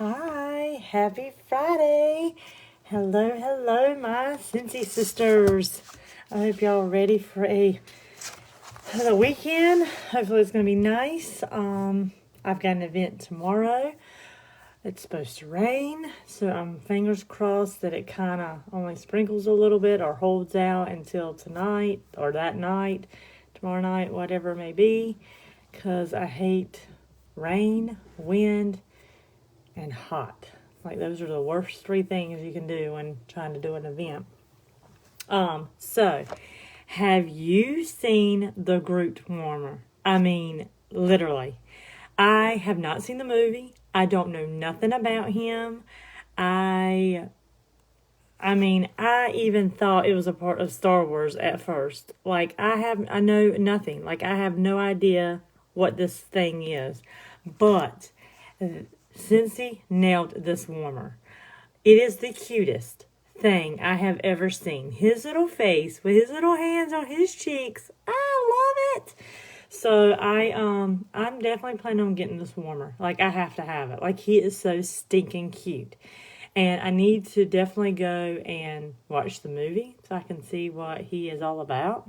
Hi, happy Friday. Hello, my Scentsy sisters. I hope y'all are ready for the weekend. Hopefully it's going to be nice. I've got an event tomorrow. It's supposed to rain, so I'm fingers crossed that it kind of only sprinkles a little bit or holds out until tonight or that night, tomorrow night, whatever it may be, because I hate rain, wind, and hot. Like, those are the worst three things you can do when trying to do an event. So have you seen the Groot warmer? I mean, literally. I have not seen the movie. I don't know nothing about him. I even thought it was a part of Star Wars at first. Like, I know nothing. Like, I have no idea what this thing is. But Scentsy nailed this warmer. It is the cutest thing I have ever seen. His little face with his little hands on his cheeks. I love it. So I'm definitely planning on getting this warmer. Like, I have to have it. Like, he is so stinking cute. And I need to definitely go and watch the movie so I can see what he is all about.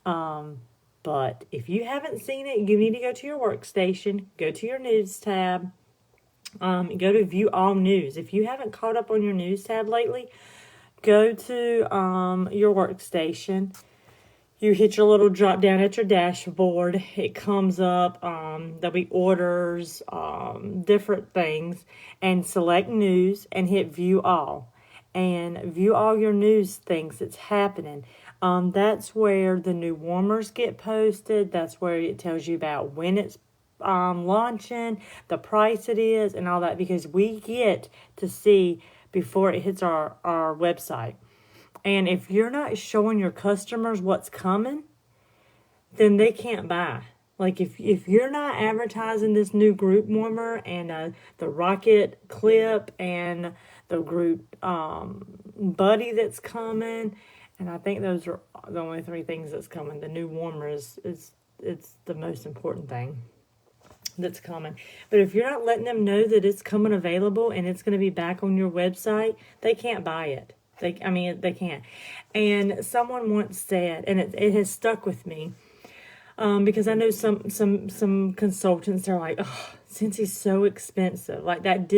But if you haven't seen it, you need to go to your workstation, go to your news tab, go to view all news. If you haven't caught up on your news tab lately, go to your workstation. You hit your little drop down at your dashboard. It comes up. There'll be orders, different things, and select news and hit view all. And view all your news things that's happening. That's where the new warmers get posted. That's where it tells you about when it's launching, the price it is, and all that, because we get to see before it hits our website. And if you're not showing your customers what's coming, then they can't buy. Like, if you're not advertising this new Groot warmer and the rocket clip and the Groot buddy that's coming, and I think those are the only three things that's coming. The new warmer is it's the most important thing that's coming. But if you're not letting them know that it's coming available and it's going to be back on your website, they can't buy it. They can't. And someone once said, and it has stuck with me, because I know some consultants are like, oh, since he's so expensive, like that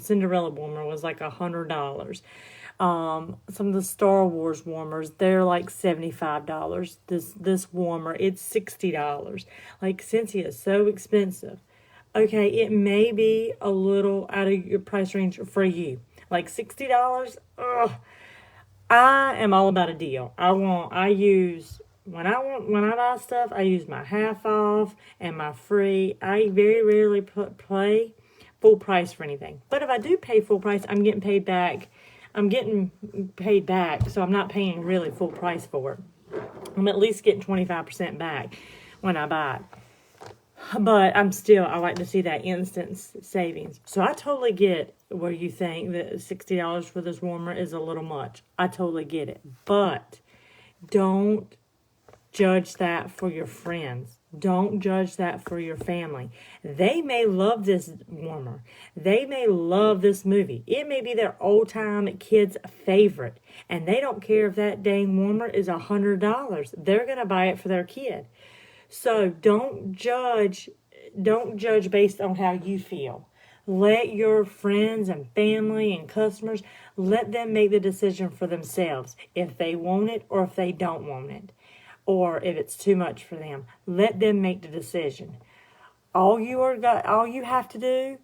Cinderella warmer was like $100. Some of the Star Wars warmers, they're like $75. This warmer, it's $60. Like, since he is so expensive, okay, it may be a little out of your price range for you. Like $60, ugh. I am all about a deal. When I buy stuff, I use my half off and my free. I very rarely pay full price for anything. But if I do pay full price, I'm getting paid back. So I'm not paying really full price for it. I'm at least getting 25% back when I buy it. But I like to see that instant savings. So I totally get where you think that $60 for this warmer is a little much. I totally get it. But don't judge that for your friends. Don't judge that for your family. They may love this warmer. They may love this movie. It may be their old-time kid's favorite. And they don't care if that dang warmer is $100. They're going to buy it for their kid. So don't judge based on how you feel. Let your friends and family and customers, let them make the decision for themselves if they want it or if they don't want it, or if it's too much for them. Let them make the decision. All you have to do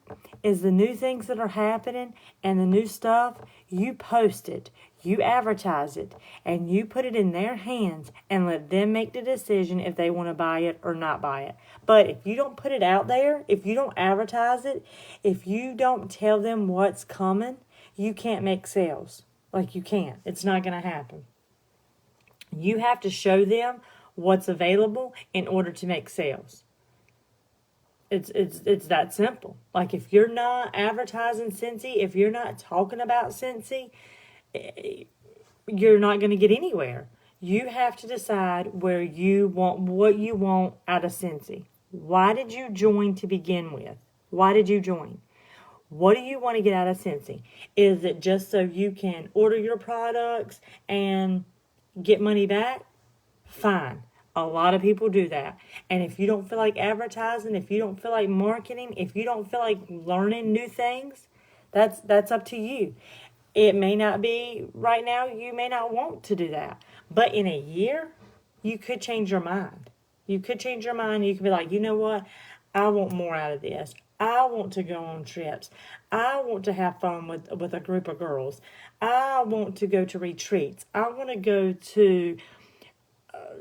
is the new things that are happening and the new stuff, you post it, you advertise it, and you put it in their hands and let them make the decision if they want to buy it or not buy it. But if you don't put it out there, if you don't advertise it, if you don't tell them what's coming, you can't make sales. Like, you can't. It's not going to happen. You have to show them what's available in order to make sales. It's that simple. Like, if you're not advertising Scentsy, if you're not talking about Scentsy, you're not going to get anywhere. You have to decide what you want out of Scentsy. Why did you join to begin with? Why did you join? What do you want to get out of Scentsy? Is it just so you can order your products and get money back? Fine. A lot of people do that. And if you don't feel like advertising, if you don't feel like marketing, if you don't feel like learning new things, that's up to you. It may not be right now, you may not want to do that. But in a year, you could change your mind. You could change your mind. You could be like, you know what? I want more out of this. I want to go on trips. I want to have fun with a group of girls. I want to go to retreats. I want to go to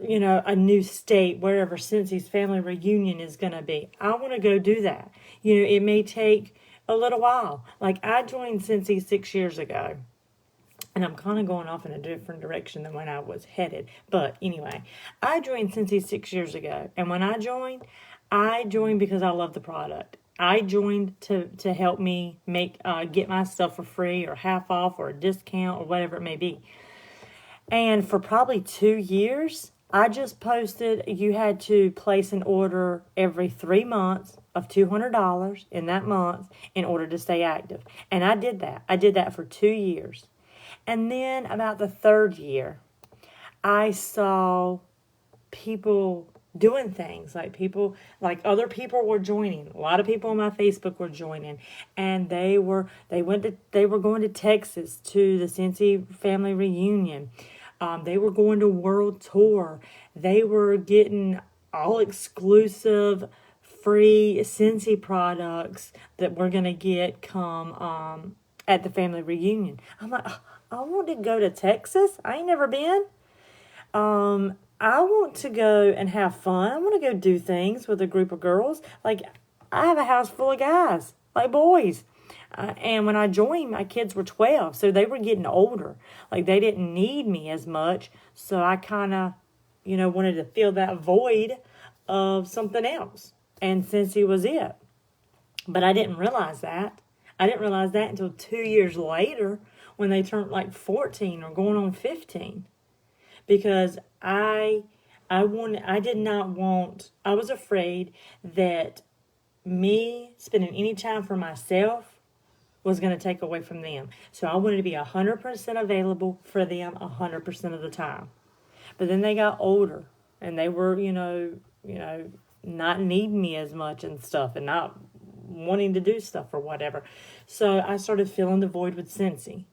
a new state, wherever Scentsy family reunion is going to be. I want to go do that. It may take a little while. Like, I joined Scentsy 6 years ago, and I'm kind of going off in a different direction than when I was headed. But anyway, I joined Scentsy 6 years ago, and when I joined because I love the product. I joined to help me get my stuff for free or half off or a discount or whatever it may be. And for probably 2 years, I just posted you had to place an order every 3 months of $200 in that month in order to stay active. And I did that. I did that for 2 years. And then about the third year, I saw people doing things like other people were joining. A lot of people on my Facebook were joining, and they were going to Texas to the Scentsy family reunion. They were going to world tour. They were getting all exclusive free Scentsy products that we're going to get come at the family reunion. I'm like, I want to go to Texas. I ain't never been. I want to go and have fun. I want to go do things with a group of girls. Like, I have a house full of guys, like boys. And when I joined, my kids were 12, so they were getting older. Like, they didn't need me as much, so I kind of, wanted to fill that void of something else. And Scentsy was it. But I didn't realize that. I didn't realize that until 2 years later when they turned like 14 or going on 15. Because I was afraid that me spending any time for myself was going to take away from them. So I wanted to be 100% available for them 100% of the time. But then they got older and they were, not needing me as much and stuff and not wanting to do stuff or whatever. So I started filling the void with Scentsy.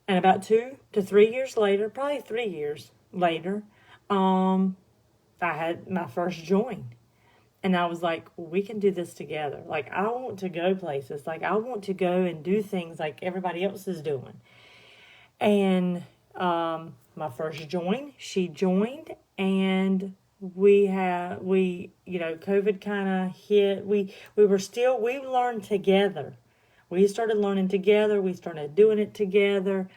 And about 2 to 3 years later, probably 3 years later, I had my first join. And I was like, we can do this together. Like, I want to go places. Like, I want to go and do things like everybody else is doing. And my first join, she joined, and COVID kind of hit. We learned together. We started learning together. We started doing it together.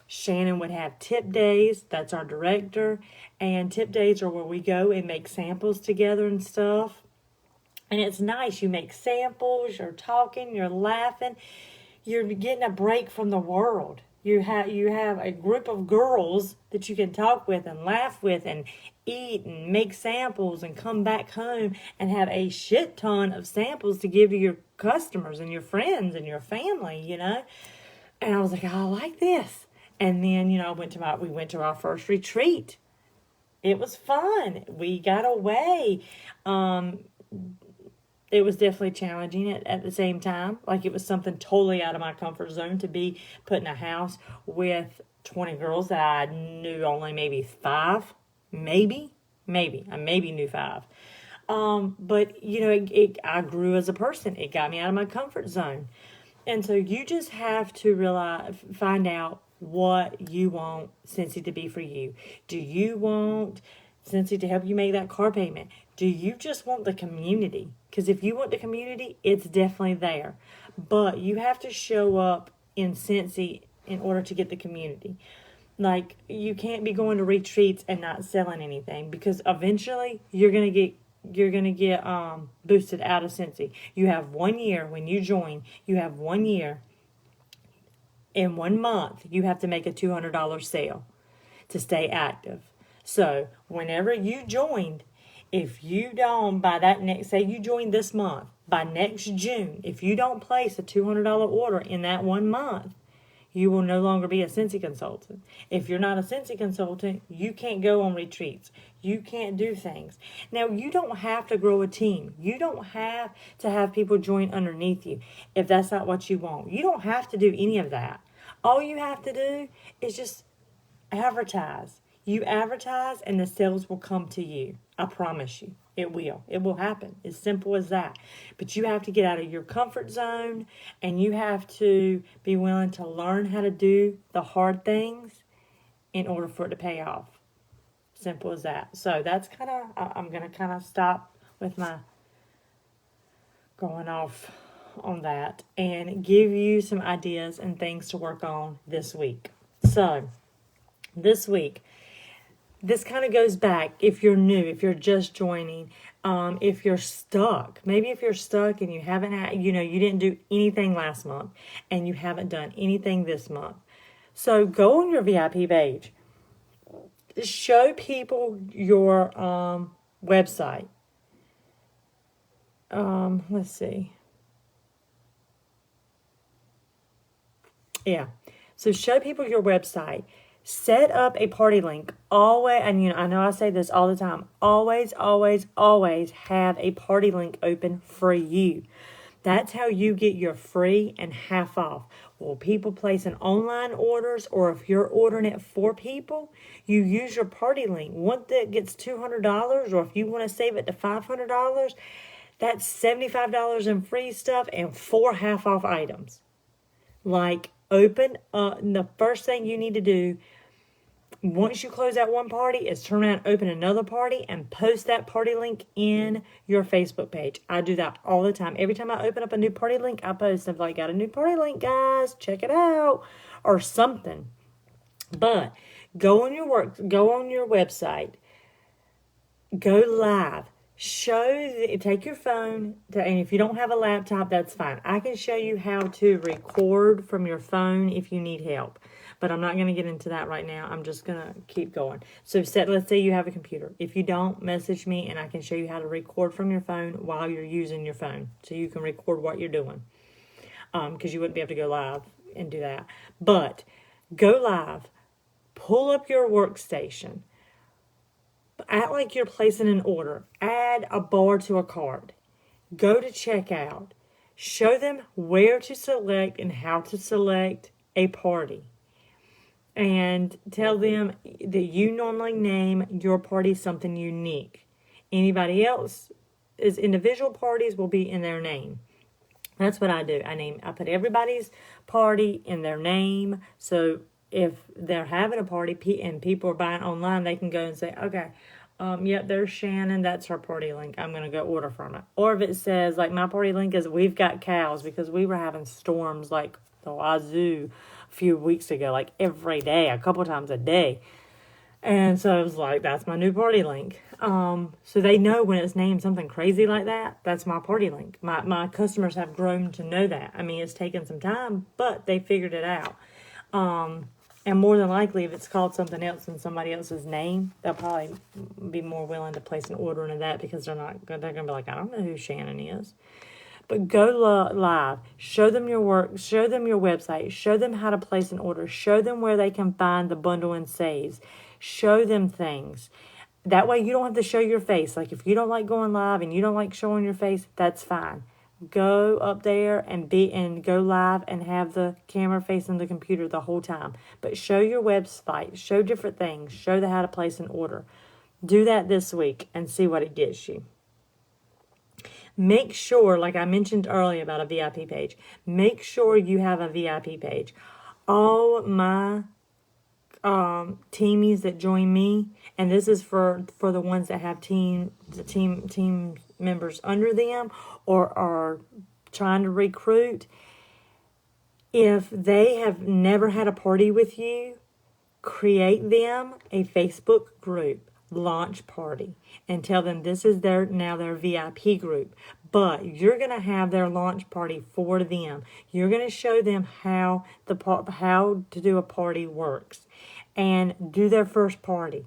Shannon would have tip days. That's our director. And tip days are where we go and make samples together and stuff. And it's nice. You make samples. You're talking. You're laughing. You're getting a break from the world. You have a group of girls that you can talk with and laugh with and eat and make samples and come back home and have a shit ton of samples to give to your customers and your friends and your family, And I was like, I like this. And then, we went to our first retreat. It was fun. We got away. It was definitely challenging at the same time. Like, it was something totally out of my comfort zone to be put in a house with 20 girls that I knew only maybe 5. Maybe. I maybe knew 5. But, I grew as a person. It got me out of my comfort zone. And so you just have to find out what you want Scentsy to be for you. Do you want Scentsy to help you make that car payment? Do you just want the community? Because if you want the community, it's definitely there. But you have to show up in Scentsy in order to get the community. Like, you can't be going to retreats and not selling anything, because eventually you're gonna get boosted out of Scentsy. You have 1 year when you join. You have 1 year. In 1 month, you have to make a $200 sale to stay active. So whenever you joined, If you don't, by that next, say you join this month, by next June, if you don't place a $200 order in that 1 month, you will no longer be a Scentsy consultant. If you're not a Scentsy consultant, you can't go on retreats. You can't do things. Now, you don't have to grow a team. You don't have to have people join underneath you if that's not what you want. You don't have to do any of that. All you have to do is just advertise. You advertise and the sales will come to you. I promise you. It will. It will happen. As simple as that. But you have to get out of your comfort zone and you have to be willing to learn how to do the hard things in order for it to pay off. Simple as that. So that's kind of, I'm going to kind of stop with my going off on that and give you some ideas and things to work on this week. So this week, this kind of goes back if you're new, if you're just joining, if you're stuck. Maybe if you're stuck and you haven't had, you didn't do anything last month and you haven't done anything this month. So go on your VIP page. Show people your website. Let's see. Yeah. So show people your website. Set up a party link. Always, and I know I say this all the time. Always, always, always have a party link open for you. That's how you get your free and half off. Well, people placing online orders, or if you're ordering it for people, you use your party link. One that gets $200, or if you want to save it to $500, that's $75 in free stuff and 4 half off items. Like, open the first thing you need to do once you close out one party is turn around, open another party, and post that party link in your Facebook page. I do that all the time. Every time I open up a new party link, I post, I'm like, got a new party link, guys, check it out, or something. But go on your website, go live. Take your phone, and if you don't have a laptop, that's fine. I can show you how to record from your phone if you need help. But I'm not going to get into that right now. I'm just going to keep going. So let's say you have a computer. If you don't, message me and I can show you how to record from your phone while you're using your phone. So you can record what you're doing. Because you wouldn't be able to go live and do that. But go live. Pull up your workstation. Act like you're placing an order. Add a bar to a cart. Go to checkout. Show them where to select and how to select a party. And tell them that you normally name your party something unique. Anybody else's individual parties will be in their name. That's what I do. I put everybody's party in their name. So if they're having a party and people are buying online, they can go and say, okay, yep, there's Shannon. That's her party link. I'm going to go order from it. Or if it says, like, my party link is We've Got Cows, because we were having storms like the wazoo a few weeks ago, like every day, a couple times a day. And so I was like, that's my new party link. So they know when it's named something crazy like that, that's my party link. My customers have grown to know that. I mean, it's taken some time, but they figured it out. And more than likely, if it's called something else in somebody else's name, they'll probably be more willing to place an order into that, because they're going to be like, I don't know who Shannon is. But go live. Show them your work. Show them your website. Show them how to place an order. Show them where they can find the bundle and saves. Show them things. That way you don't have to show your face. Like, if you don't like going live and you don't like showing your face, that's fine. Go up there and go live and have the camera facing the computer the whole time. But show your website. Show different things. Show them how to place an order. Do that this week and see what it gets you. Make sure, like I mentioned earlier about a VIP page, make sure you have a VIP page. All my teamies that join me, and this is for the ones that have team members under them or are trying to recruit, if they have never had a party with you, create them a Facebook group. Launch party, and tell them this is their VIP group, but you're going to have their launch party for them. You're going to show them how to do a party works and do their first party.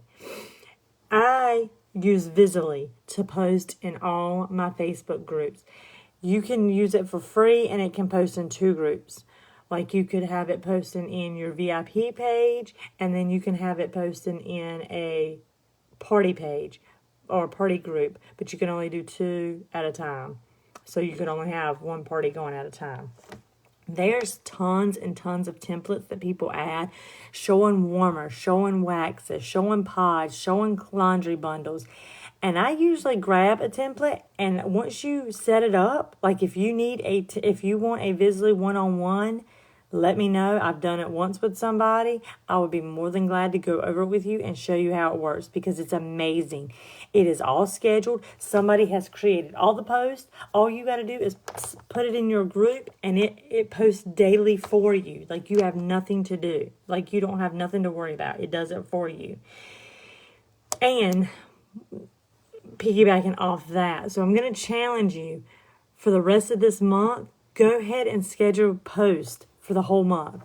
I use Visibly to post in all my Facebook groups. You can use it for free, and it can post in 2 groups. Like, you could have it posting in your VIP page, and then you can have it posting in a party page or a party group, but you can only do 2 at a time. So you could only have 1 party going at a time. There's tons and tons of templates that people add, showing warmers, showing waxes, showing pods, showing laundry bundles. And I usually grab a template, and once you set it up, like if you need if you want a Visibly one-on-one, let me know. I've done it once with somebody. I would be more than glad to go over it with you and show you how it works, because it's amazing. It is all scheduled. Somebody has created all the posts. All you got to do is put it in your group, and it posts daily for you. Like, you have nothing to do. Like, you don't have nothing to worry about. It does it for you. And piggybacking off that, so I'm going to challenge you for the rest of this month. Go ahead and schedule a post for the whole month.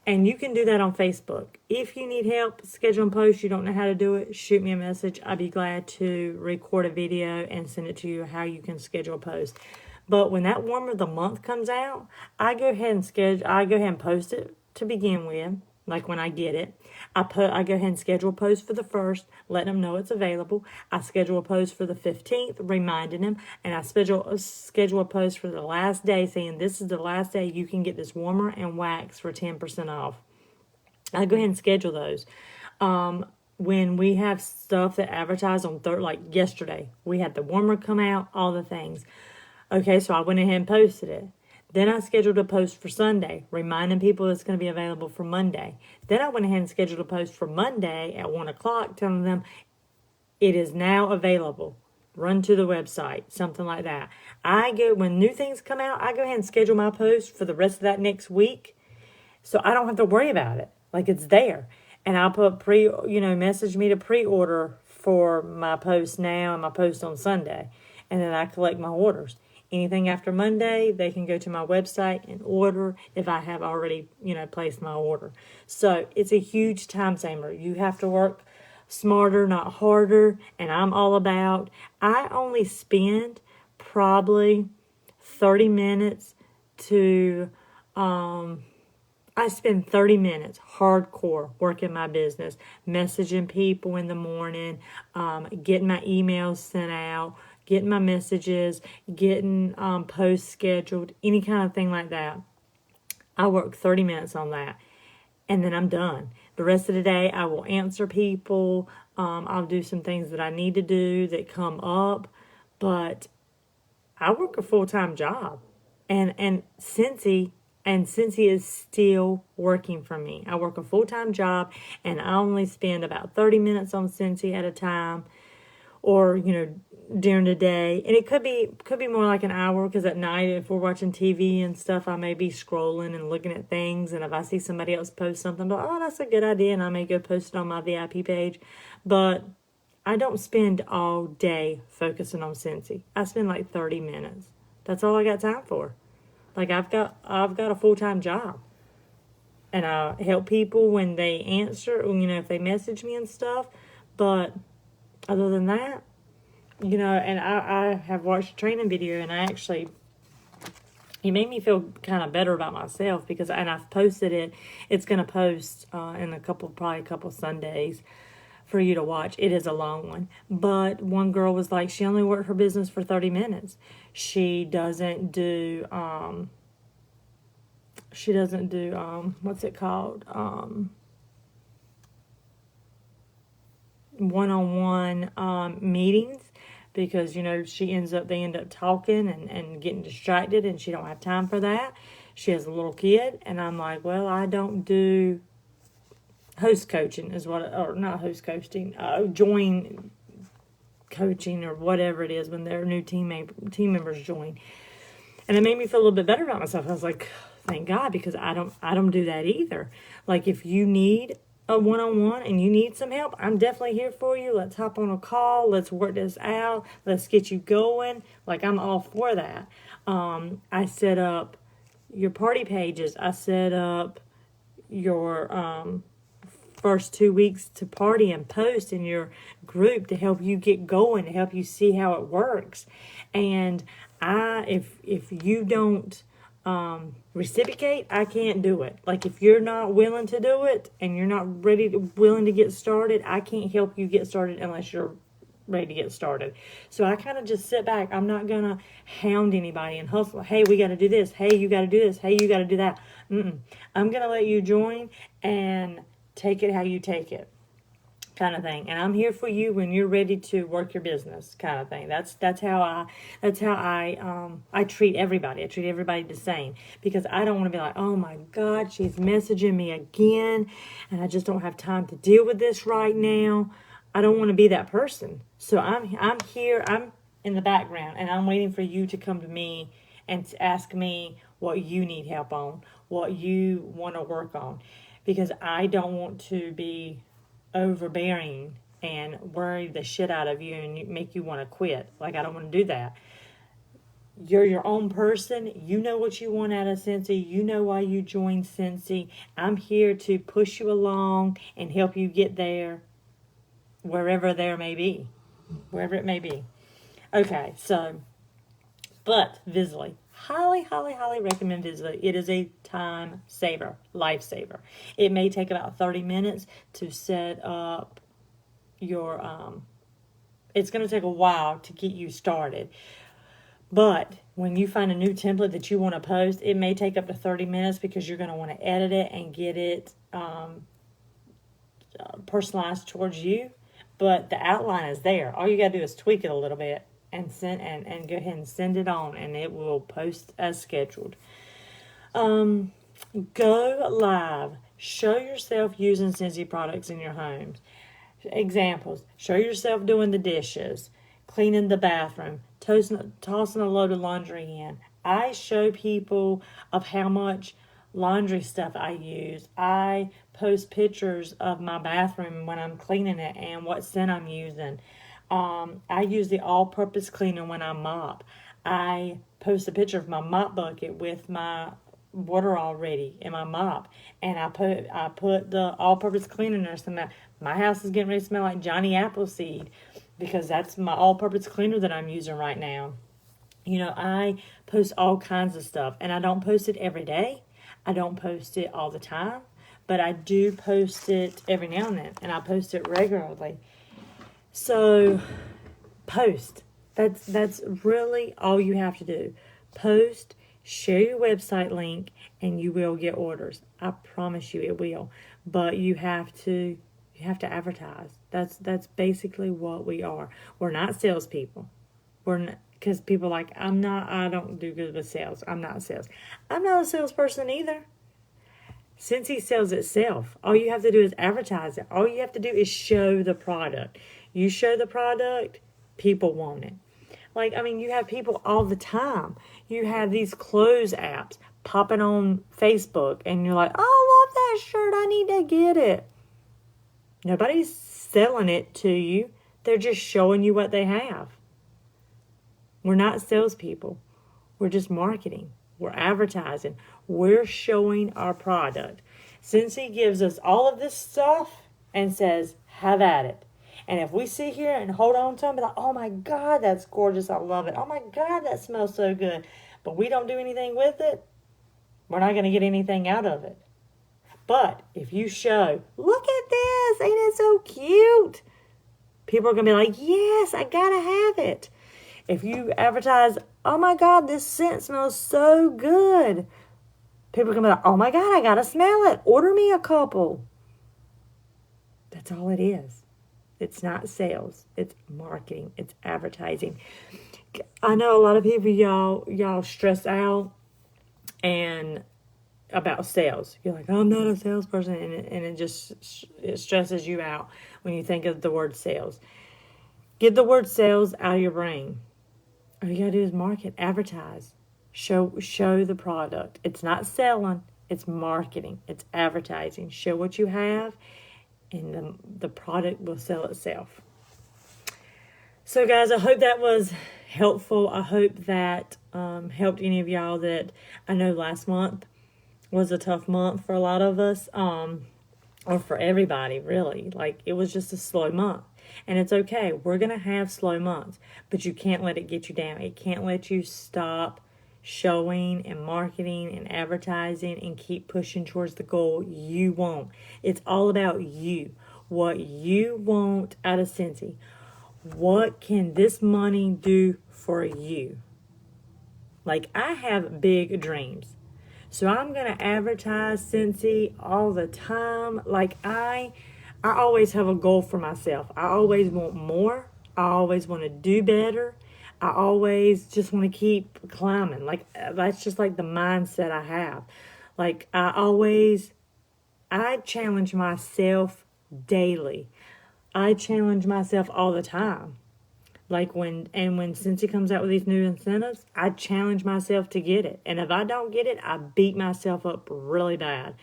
And you can do that on Facebook. If you need help scheduling posts, you don't know how to do it, shoot me a message. I'd be glad to record a video and send it to you how you can schedule a post. But when that warmer of the month comes out, I go ahead and post it to begin with. Like, when I get it, I go ahead and schedule a post for the 1st, letting them know it's available. I schedule a post for the 15th, reminding them, and I schedule a post for the last day, saying this is the last day you can get this warmer and wax for 10% off. I go ahead and schedule those. When we have stuff that advertise on like yesterday, we had the warmer come out, all the things. Okay, so I went ahead and posted it. Then I scheduled a post for Sunday, reminding people it's going to be available for Monday. Then I went ahead and scheduled a post for Monday at 1 o'clock, telling them it is now available. Run to the website, something like that. When new things come out, I go ahead and schedule my post for the rest of that next week, so I don't have to worry about it. Like, it's there. And I'll put message me to pre-order for my post now and my post on Sunday. And then I collect my orders. Anything after Monday, they can go to my website and order if I have already, placed my order. So it's a huge time saver. You have to work smarter, not harder. And I'm all about, I only spend probably 30 minutes I spend 30 minutes hardcore working my business, messaging people in the morning, getting my emails sent out, getting my messages, getting posts scheduled, any kind of thing like that. I work 30 minutes on that, and then I'm done. The rest of the day, I will answer people. I'll do some things that I need to do that come up, but I work a full-time job, and Scentsy is still working for me. I work a full-time job, and I only spend about 30 minutes on Scentsy at a time, or during the day. And it could be more like an hour, because at night, if we're watching TV and stuff, I may be scrolling and looking at things, and if I see somebody else post something, that's a good idea, and I may go post it on my VIP page. But I don't spend all day focusing on Scentsy. I spend like 30 minutes. That's all I got time for. Like, I've got a full-time job, and I help people when they answer, if they message me and stuff. But other than that, and I have watched a training video, and it made me feel kind of better about myself, because, and I've posted it. It's going to post in probably a couple Sundays for you to watch. It is a long one. But one girl was like, she only worked her business for 30 minutes. She doesn't do, what's it called? One-on-one meetings, because, they end up talking and getting distracted, and she don't have time for that. She has a little kid, and I'm like, well, I don't do host coaching not host coaching, join coaching or whatever it is when their new team members join. And it made me feel a little bit better about myself. I was like, thank God, because I don't do that either. Like, if you need a one-on-one and you need some help, I'm definitely here for you. Let's hop on a call. Let's work this out. Let's get you going. Like, I'm all for that. I set up your party pages. I set up your first 2 weeks to party and post in your group to help you get going, to help you see how it works. And if you don't reciprocate, I can't do it. Like, if you're not willing to do it and you're not willing to get started, I can't help you get started unless you're ready to get started. So I kind of just sit back. I'm not going to hound anybody and hustle. Hey, we got to do this. Hey, you got to do this. Hey, you got to do that. I'm going to let you join and take it how you take it, kind of thing. And I'm here for you when you're ready to work your business, kind of thing. That's how I treat everybody. I treat everybody the same, because I don't want to be like, oh my God, she's messaging me again and I just don't have time to deal with this right now. I don't want to be that person. So I'm here, I'm in the background, and I'm waiting for you to come to me and to ask me what you need help on, what you want to work on, because I don't want to be overbearing and worry the shit out of you and make you want to quit. Like, I don't want to do that. You're your own person. You know what you want out of Scentsy. You know why you joined Scentsy. I'm here to push you along and help you get there, wherever it may be. Okay, so, but Visly, highly recommend Visly. It is a time saver, lifesaver. It may take about 30 minutes to set up your, it's going to take a while to get you started. But when you find a new template that you want to post, it may take up to 30 minutes because you're going to want to edit it and get it personalized towards you. But the outline is there. All you got to do is tweak it a little bit and send and go ahead and send it on, and it will post as scheduled. Go live. Show yourself using Scentsy products in your homes. Examples: show yourself doing the dishes, cleaning the bathroom, tossing a load of laundry in. I show people of how much laundry stuff I use. I post pictures of my bathroom when I'm cleaning it and what scent I'm using. I use the all-purpose cleaner when I mop. I post a picture of my mop bucket with my water already in my mop, and I put the all-purpose cleaner in there. So my house is getting ready to smell like Johnny Appleseed, because that's my all-purpose cleaner that I'm using right now. You know, I post all kinds of stuff, and I don't post it every day. I don't post it all the time, but I do post it every now and then, and I post it regularly. So, post. That's really all you have to do. Post, share your website link, and you will get orders. I promise you it will. But you have to advertise. That's basically what we are. We're not salespeople. We're not, because people are like, I don't do good with sales. I'm not sales. I'm not a salesperson either. Scentsy sells itself. All you have to do is advertise it. All you have to do is show the product. You show the product, people want it. Like, I mean, you have people all the time. You have these clothes apps popping on Facebook, and you're like, oh, I love that shirt. I need to get it. Nobody's selling it to you. They're just showing you what they have. We're not salespeople. We're just marketing. We're advertising. We're showing our product. Scentsy gives us all of this stuff and says, have at it. And if we sit here and hold on to them, be like, oh my God, that's gorgeous. I love it. Oh my God, that smells so good. But we don't do anything with it, we're not going to get anything out of it. But if you show, look at this, ain't it so cute? People are going to be like, yes, I got to have it. If you advertise, oh my God, this scent smells so good, people are going to be like, oh my God, I got to smell it. Order me a couple. That's all it is. It's not sales. It's marketing. It's advertising. I know a lot of people, y'all stress out and about sales. You're like, I'm not a salesperson, and it stresses you out when you think of the word sales. Get the word sales out of your brain. All you gotta do is market, advertise, show the product. It's not selling. It's marketing. It's advertising. Show what you have, and the product will sell itself. So, guys, I hope that was helpful. I hope that helped any of y'all. That I know last month was a tough month for a lot of us. or for everybody, really. Like, it was just a slow month. And it's okay. We're going to have slow months, but you can't let it get you down. It can't let you stop showing and marketing and advertising and keep pushing towards the goal you want. It's all about you. What you want out of Scentsy. What can this money do for you? Like, I have big dreams. So I'm going to advertise Scentsy all the time. Like, I always have a goal for myself. I always want more. I always want to do better. I always just want to keep climbing. Like, that's just like the mindset I have. Like, I challenge myself daily. I challenge myself all the time. Like, when Scentsy comes out with these new incentives, I challenge myself to get it. And if I don't get it, I beat myself up really bad.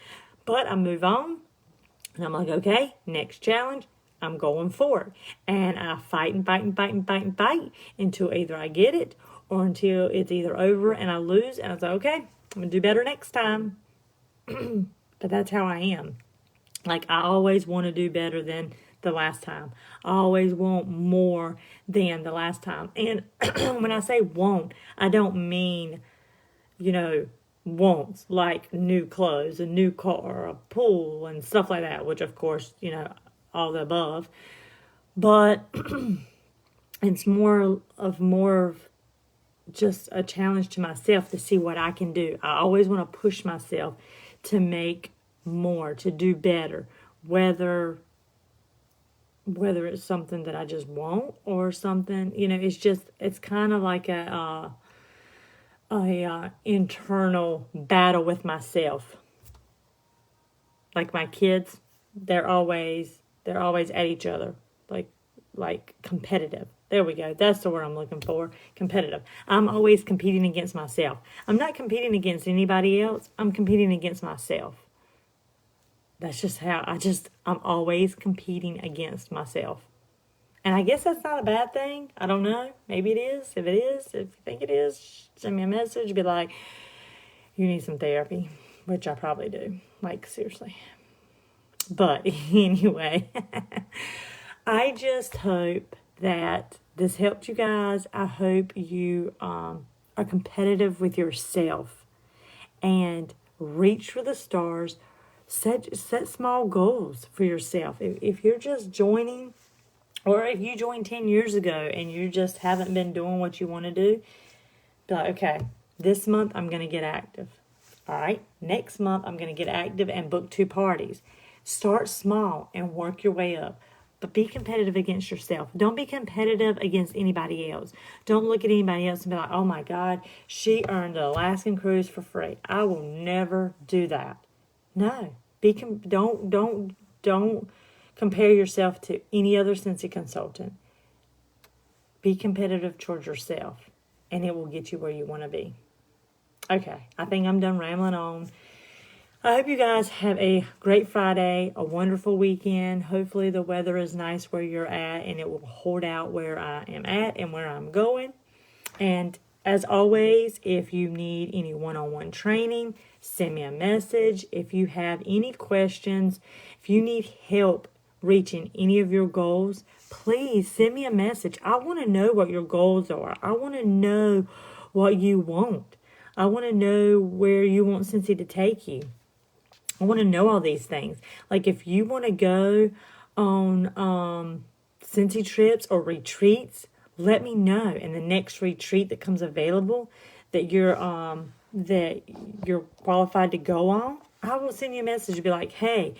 But I move on, and I'm like, okay, next challenge, I'm going for it. And I fight and fight and fight and fight and fight until either I get it or until it's either over and I lose. And I say, okay, I'm going to do better next time. But that's how I am. Like, I always want to do better than the last time. I always want more than the last time. And when I say want, I don't mean, wants like new clothes, a new car, a pool, and stuff like that, which of course, all the above. But it's more of just a challenge to myself to see what I can do. I always want to push myself to make more, to do better, whether it's something that I just want or something, it's kind of like a internal battle with myself. Like my kids, they're always at each other, like competitive. There we go. That's the word I'm looking for. Competitive. I'm always competing against myself. I'm not competing against anybody else. I'm competing against myself. That's just how I'm always competing against myself. And I guess that's not a bad thing. I don't know. Maybe it is. If it is, if you think it is, send me a message. Be like, you need some therapy, which I probably do. Like, seriously. But anyway, I just hope that this helped you guys. I hope you are competitive with yourself and reach for the stars. Set small goals for yourself. If you're just joining, or if you joined 10 years ago and you just haven't been doing what you want to do, be like, okay, this month I'm going to get active. All right, next month I'm going to get active and book 2 parties. Start small and work your way up. But be competitive against yourself. Don't be competitive against anybody else. Don't look at anybody else and be like, oh my God, she earned the Alaskan cruise for free. I will never do that. No, don't compare yourself to any other Scentsy consultant. Be competitive towards yourself, and it will get you where you want to be. Okay, I think I'm done rambling on. I hope you guys have a great Friday, a wonderful weekend. Hopefully the weather is nice where you're at, and it will hold out where I am at and where I'm going. And as always, if you need any one-on-one training, send me a message. If you have any questions, if you need help reaching any of your goals, please send me a message. I want to know what your goals are. I want to know what you want. I want to know where you want Scentsy to take you. I want to know all these things. Like, if you want to go on Scentsy trips or retreats, let me know. And the next retreat that comes available that you're qualified to go on, I will send you a message and be like, hey,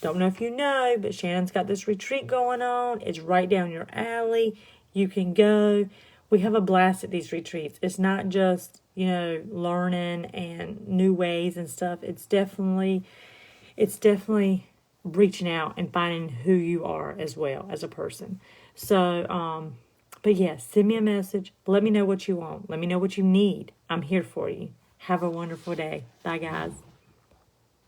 don't know if you know, but Shannon's got this retreat going on. It's right down your alley. You can go. We have a blast at these retreats. It's not just, learning and new ways and stuff. It's definitely reaching out and finding who you are as well as a person. So, but yes, send me a message. Let me know what you want. Let me know what you need. I'm here for you. Have a wonderful day. Bye, guys.